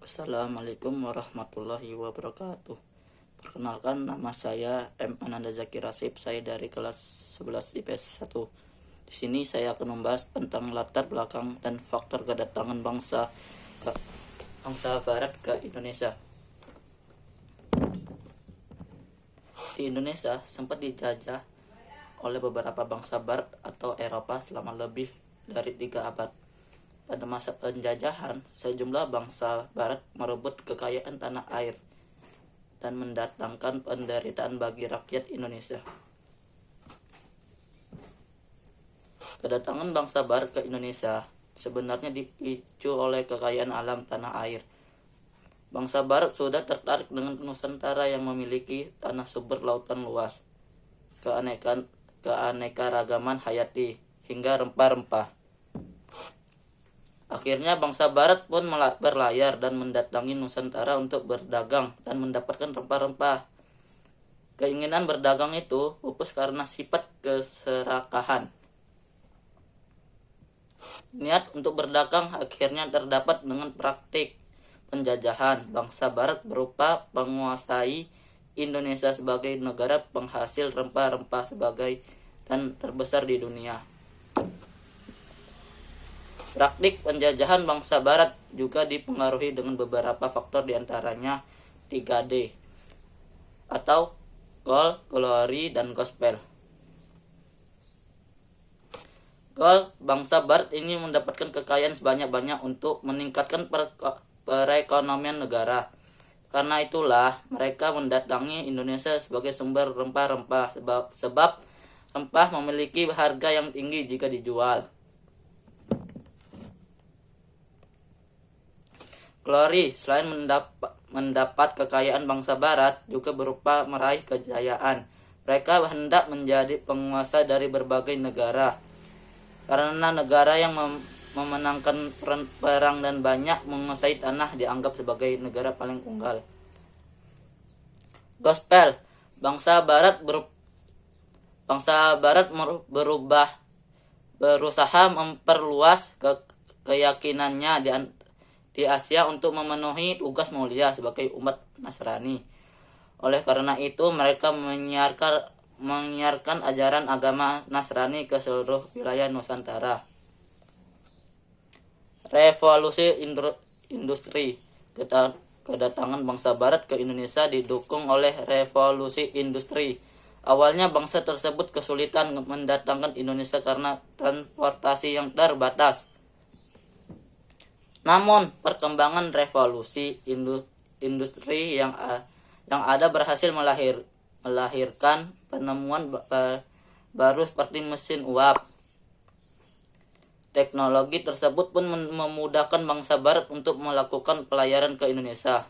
Assalamualaikum warahmatullahi wabarakatuh. Perkenalkan, nama saya M. Ananda Zaki Rasib. Saya dari kelas 11 IPS 1. Di sini saya akan membahas tentang latar belakang dan faktor kedatangan bangsa Barat ke Indonesia. Di Indonesia sempat dijajah oleh beberapa bangsa Barat atau Eropa selama lebih dari 3 abad. Pada masa penjajahan, sejumlah bangsa Barat merebut kekayaan tanah air dan mendatangkan penderitaan bagi rakyat Indonesia. Kedatangan bangsa Barat ke Indonesia sebenarnya dipicu oleh kekayaan alam tanah air. Bangsa Barat sudah tertarik dengan Nusantara yang memiliki tanah sumber lautan luas, keanekaragaman hayati, hingga rempah-rempah. Akhirnya bangsa Barat pun berlayar dan mendatangi Nusantara untuk berdagang dan mendapatkan rempah-rempah. Keinginan berdagang itu pupus karena sifat keserakahan. Niat untuk berdagang akhirnya terdapat dengan praktik penjajahan bangsa Barat berupa menguasai Indonesia sebagai negara penghasil rempah-rempah dan terbesar di dunia. Praktik penjajahan bangsa Barat juga dipengaruhi dengan beberapa faktor, diantaranya 3D atau Gold, Glory, dan Gospel. Gold, bangsa Barat ini mendapatkan kekayaan sebanyak-banyak untuk meningkatkan perekonomian negara. Karena itulah mereka mendatangi Indonesia sebagai sumber rempah-rempah sebab rempah memiliki harga yang tinggi jika dijual. Glory, selain mendapat kekayaan bangsa Barat, juga berupa meraih kejayaan. Mereka hendak menjadi penguasa dari berbagai negara. Karena negara yang memenangkan perang dan banyak menguasai tanah dianggap sebagai negara paling tunggal. Gospel, bangsa Barat berusaha memperluas keyakinannya di Asia untuk memenuhi tugas mulia sebagai umat Nasrani. Oleh karena itu, mereka menyiarkan ajaran agama Nasrani ke seluruh wilayah Nusantara. Revolusi industri. Kedatangan bangsa Barat ke Indonesia didukung oleh revolusi industri. Awalnya bangsa tersebut kesulitan mendatangkan Indonesia karena transportasi yang terbatas. Namun, perkembangan revolusi industri yang ada berhasil melahirkan penemuan baru seperti mesin uap. Teknologi tersebut pun memudahkan bangsa Barat untuk melakukan pelayaran ke Indonesia.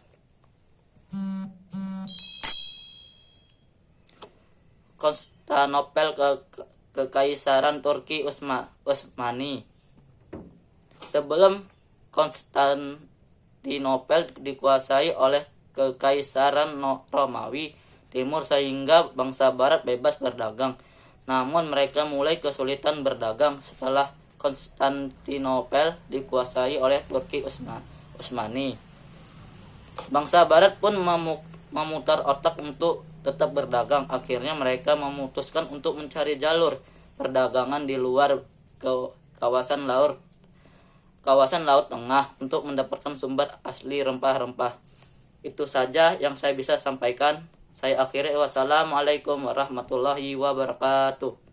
Konstantinopel Kekaisaran Turki Utsmani. Sebelum Konstantinopel dikuasai oleh Kekaisaran Romawi Timur sehingga bangsa Barat bebas berdagang. Namun mereka mulai kesulitan berdagang setelah Konstantinopel dikuasai oleh Turki Utsmani. Bangsa Barat pun memutar otak untuk tetap berdagang. Akhirnya mereka memutuskan untuk mencari jalur perdagangan di luar kawasan Laut Tengah untuk mendapatkan sumber asli rempah-rempah. Itu saja yang saya bisa sampaikan. Saya akhiri. Wassalamualaikum warahmatullahi wabarakatuh.